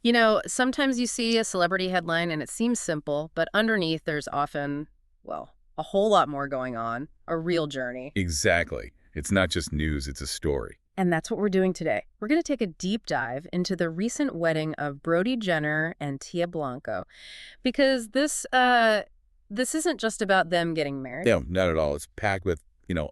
You know, sometimes you see a celebrity headline and it seems simple, but underneath there's often, well, a whole lot more going on, a real journey. Exactly. It's not just news, it's a story. And that's what we're doing today. We're going to take a deep dive into the recent wedding of Brody Jenner and Tia Blanco because this isn't just about them getting married. No, not at all. It's packed with,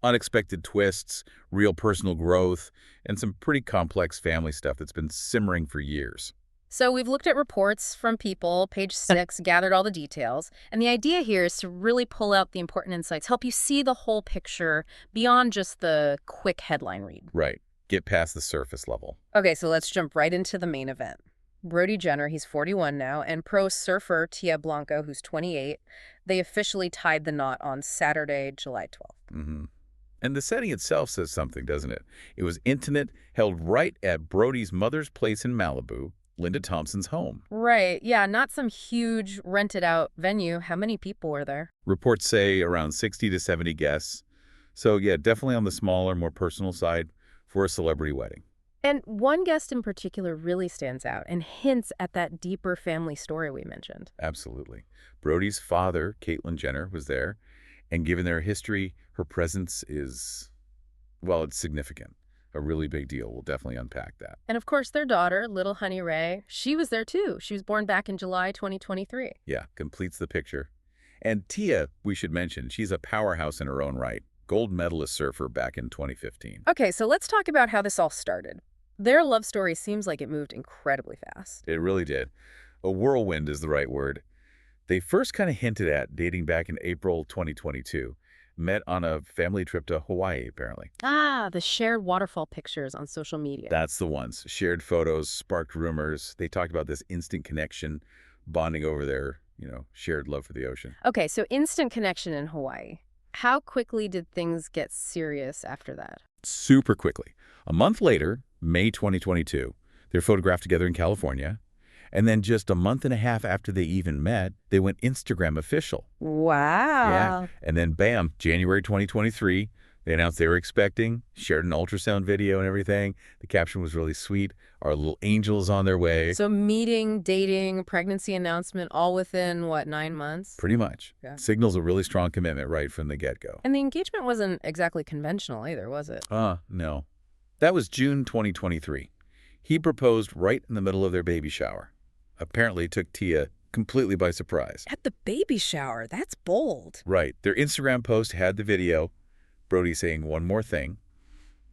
unexpected twists, real personal growth, and some pretty complex family stuff that's been simmering for years. So we've looked at reports from people, page 6, gathered all the details, and the idea here is to really pull out the important insights, help you see the whole picture beyond just the quick headline read. Right. Get past the surface level. Okay, so let's jump right into the main event. Brody Jenner, he's 41 now, and pro surfer Tia Blanco, who's 28, they officially tied the knot on Saturday, July 12th. hmm And the setting itself says something, doesn't it? It was intimate, held right at Brody's mother's place in Malibu, Linda Thompson's home. Right, yeah, not some huge rented out venue. How many people were there? Reports say around 60 to 70 guests. So yeah, definitely on the smaller, more personal side for a celebrity wedding. And one guest in particular really stands out and hints at that deeper family story we mentioned. Absolutely. Brody's father, Caitlyn Jenner, was there, and given their history, her presence is, well, it's significant. A really big deal. We'll definitely unpack that. And of course, their daughter, little honey Raye, she was there too. She was born back in July 2023. Yeah, completes the picture. And Tia, we should mention, she's a powerhouse in her own right. Gold medalist surfer back in 2015. Okay, so let's talk about how this all started. Their love story seems like it moved incredibly fast. It really did. A whirlwind is the right word. They first kind of hinted at dating back in April 2022. Met on a family trip to Hawaii, apparently. Ah, the shared waterfall pictures on social media. That's the ones. Shared photos, sparked rumors. They talked about this instant connection, bonding over their, shared love for the ocean. Okay, so instant connection in Hawaii. How quickly did things get serious after that? Super quickly. A month later, May 2022, they're photographed together in California. And then just a month and a half after they even met, they went Instagram official. Yeah. Wow. And then bam, January 2023, they announced they were expecting, shared an ultrasound video and everything. The caption was really sweet. Our little angel is on their way. So meeting, dating, pregnancy announcement, all within, what, 9 months? Pretty much. Yeah. Signals a really strong commitment right from the get-go. And the engagement wasn't exactly conventional either, was it? No. That was June 2023. He proposed right in the middle of their baby shower. Apparently took Tia completely by surprise. At the baby shower, that's bold. Right. Their Instagram post had the video, Brody saying one more thing,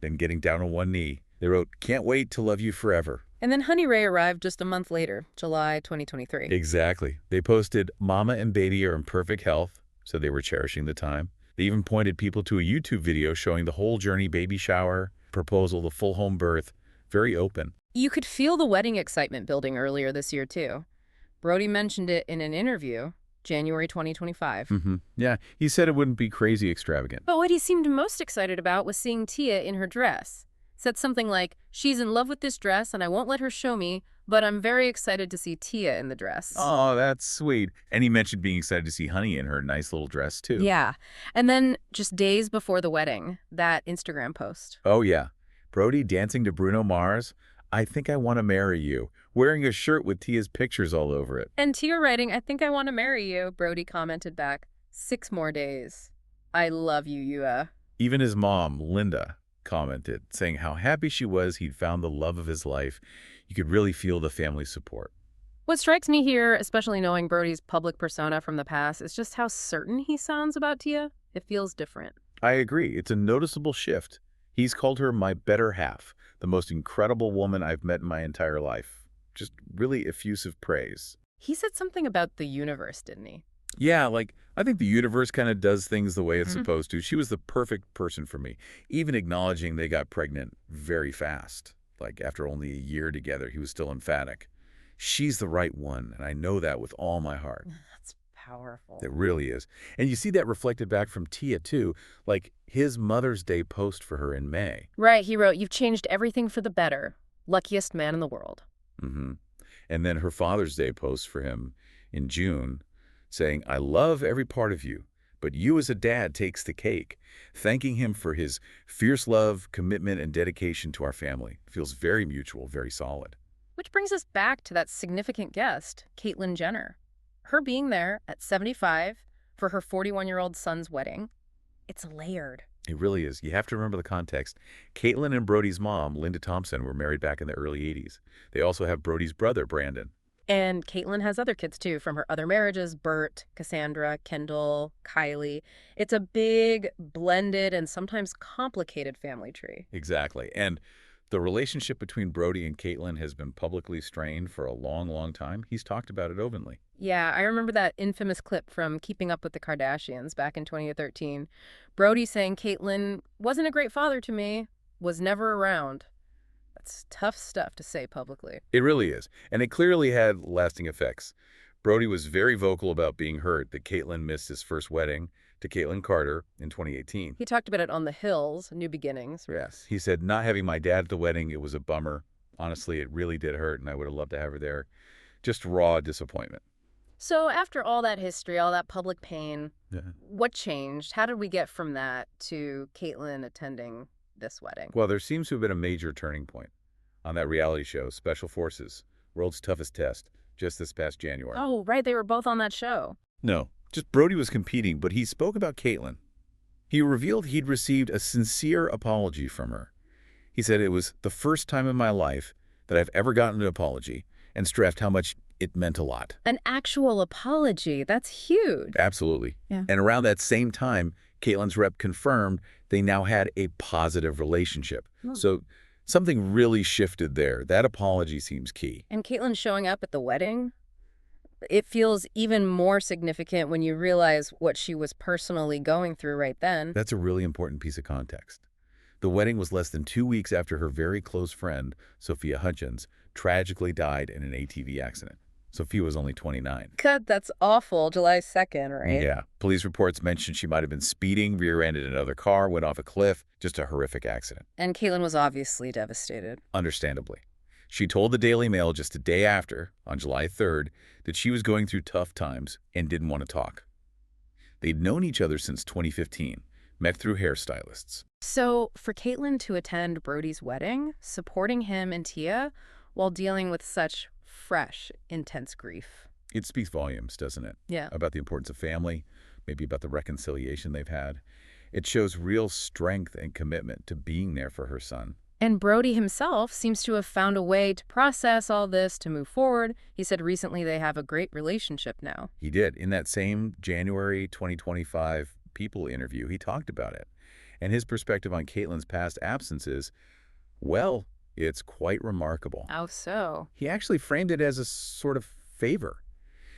then getting down on one knee. They wrote, "Can't wait to love you forever." And then honey Raye arrived just a month later, July 2023. Exactly. They posted, "Mama and baby are in perfect health," so they were cherishing the time. They even pointed people to a YouTube video showing the whole journey, baby shower, proposal, the full home birth, very open. You could feel the wedding excitement building earlier this year, too. Brody mentioned it in an interview, January 2025. Yeah, he said it wouldn't be crazy extravagant. But what he seemed most excited about was seeing Tia in her dress. Said something like, "She's in love with this dress and I won't let her show me, but I'm very excited to see Tia in the dress." Oh, that's sweet. And he mentioned being excited to see Honey in her nice little dress, too. Yeah. And then just days before the wedding, that Instagram post. Oh, yeah. Brody dancing to Bruno Mars. "I think I want to marry you," wearing a shirt with Tia's pictures all over it. And Tia writing, "I think I want to marry you," Brody commented back, "6 more days. I love you, Yua." Even his mom, Linda, commented, saying how happy she was he'd found the love of his life. You could really feel the family support. What strikes me here, especially knowing Brody's public persona from the past, is just how certain he sounds about Tia. It feels different. I agree. It's a noticeable shift. He's called her my better half, the most incredible woman I've met in my entire life. Just really effusive praise. He said something about the universe, didn't he? Yeah, I think the universe kind of does things the way it's supposed to. She was the perfect person for me, even acknowledging they got pregnant very fast. After only a year together, he was still emphatic. She's the right one, and I know that with all my heart. That's powerful. It really is. And you see that reflected back from Tia, too, like his Mother's Day post for her in May. Right, he wrote, "You've changed everything for the better. Luckiest man in the world." hmm And then her Father's Day post for him in June, saying, "I love every part of you, but you as a dad takes the cake," thanking him for his fierce love, commitment, and dedication to our family. Feels very mutual, very solid. Which brings us back to that significant guest, Caitlyn Jenner. Her being there at 75 for her 41-year-old son's wedding, it's layered. It really is. You have to remember the context. Caitlyn and Brody's mom, Linda Thompson, were married back in the early 80s. They also have Brody's brother, Brandon. And Caitlyn has other kids too from her other marriages, Bert, Cassandra, Kendall, Kylie. It's a big, blended, and sometimes complicated family tree. Exactly. And the relationship between Brody and Caitlyn has been publicly strained for a long, long time. He's talked about it openly. Yeah, I remember that infamous clip from Keeping Up with the Kardashians back in 2013. Brody saying Caitlyn wasn't a great father to me, was never around. That's tough stuff to say publicly. It really is. And it clearly had lasting effects. Brody was very vocal about being hurt that Caitlyn missed his first wedding to Caitlyn Carter in 2018. He talked about it on The Hills, New Beginnings. Yes. He said, not having my dad at the wedding, it was a bummer. Honestly, it really did hurt, and I would have loved to have her there. Just raw disappointment. So after all that history, all that public pain, Yeah. what changed? How did we get from that to Caitlyn attending this wedding? Well, there seems to have been a major turning point on that reality show, Special Forces, World's Toughest Test, just this past January. Oh, right. They were both on that show. No, just Brody was competing, but he spoke about Caitlyn. He revealed he'd received a sincere apology from her. He said it was the first time in my life that I've ever gotten an apology, and stressed how much it meant a lot. An actual apology. That's huge. Absolutely. Yeah. And around that same time, Caitlyn's rep confirmed they now had a positive relationship. Oh. So something really shifted there. That apology seems key. And Caitlyn showing up at the wedding, it feels even more significant when you realize what she was personally going through right then. That's a really important piece of context. The wedding was less than 2 weeks after her very close friend, Sophia Hutchins, tragically died in an ATV accident. Sophia was only 29. God, that's awful. July 2nd, right? Yeah. Police reports mentioned she might have been speeding, rear-ended another car, went off a cliff. Just a horrific accident. And Caitlyn was obviously devastated. Understandably. She told the Daily Mail just a day after, on July 3rd, that she was going through tough times and didn't want to talk. They'd known each other since 2015, met through hairstylists. So for Caitlyn to attend Brody's wedding, supporting him and Tia, while dealing with such fresh, intense grief. It speaks volumes, doesn't it? Yeah. About the importance of family, maybe about the reconciliation they've had. It shows real strength and commitment to being there for her son. And Brody himself seems to have found a way to process all this, to move forward. He said recently they have a great relationship now. He did. In that same January 2025 People interview, he talked about it. And his perspective on Caitlyn's past absences, well, it's quite remarkable. How so? He actually framed it as a sort of favor.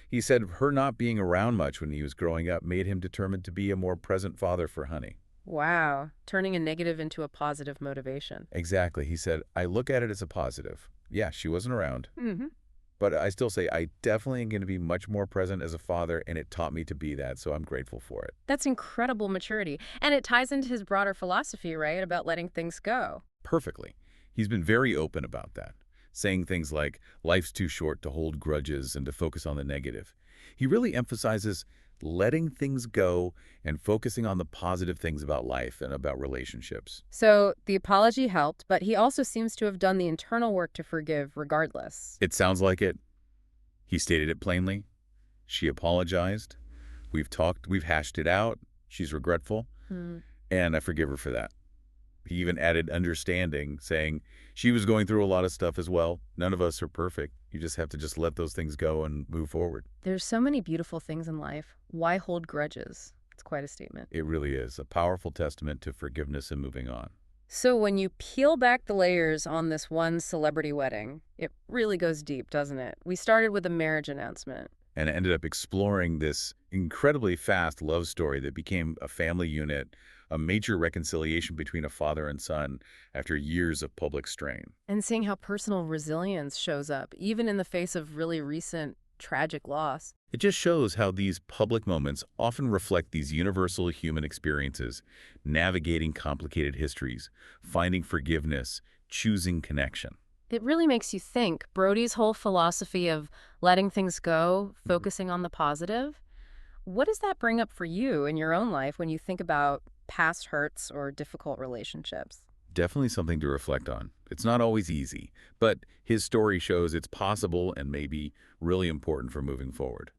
He said her not being around much when he was growing up made him determined to be a more present father for Honey. Wow. Turning a negative into a positive motivation. Exactly. He said, I look at it as a positive. Yeah, she wasn't around. Mm-hmm. But I still say I definitely am going to be much more present as a father, and it taught me to be that, so I'm grateful for it. That's incredible maturity. And it ties into his broader philosophy, right, about letting things go. Perfectly. He's been very open about that, saying things like, life's too short to hold grudges and to focus on the negative. He really emphasizes letting things go and focusing on the positive things about life and about relationships. So the apology helped, but he also seems to have done the internal work to forgive regardless. It sounds like it. He stated it plainly. She apologized. We've talked, we've hashed it out. She's regretful, and I forgive her for that. He even added understanding, saying she was going through a lot of stuff as well. None of us are perfect. You just have to just let those things go and move forward. There's so many beautiful things in life. Why hold grudges? It's quite a statement. It really is a powerful testament to forgiveness and moving on. So when you peel back the layers on this one celebrity wedding, it really goes deep, doesn't it? We started with a marriage announcement. And ended up exploring this incredibly fast love story that became a family unit, a major reconciliation between a father and son after years of public strain. And seeing how personal resilience shows up, even in the face of really recent tragic loss. It just shows how these public moments often reflect these universal human experiences, navigating complicated histories, finding forgiveness, choosing connection. It really makes you think. Brody's whole philosophy of letting things go, focusing on the positive, what does that bring up for you in your own life when you think about past hurts or difficult relationships? Definitely something to reflect on. It's not always easy, but his story shows it's possible and maybe really important for moving forward.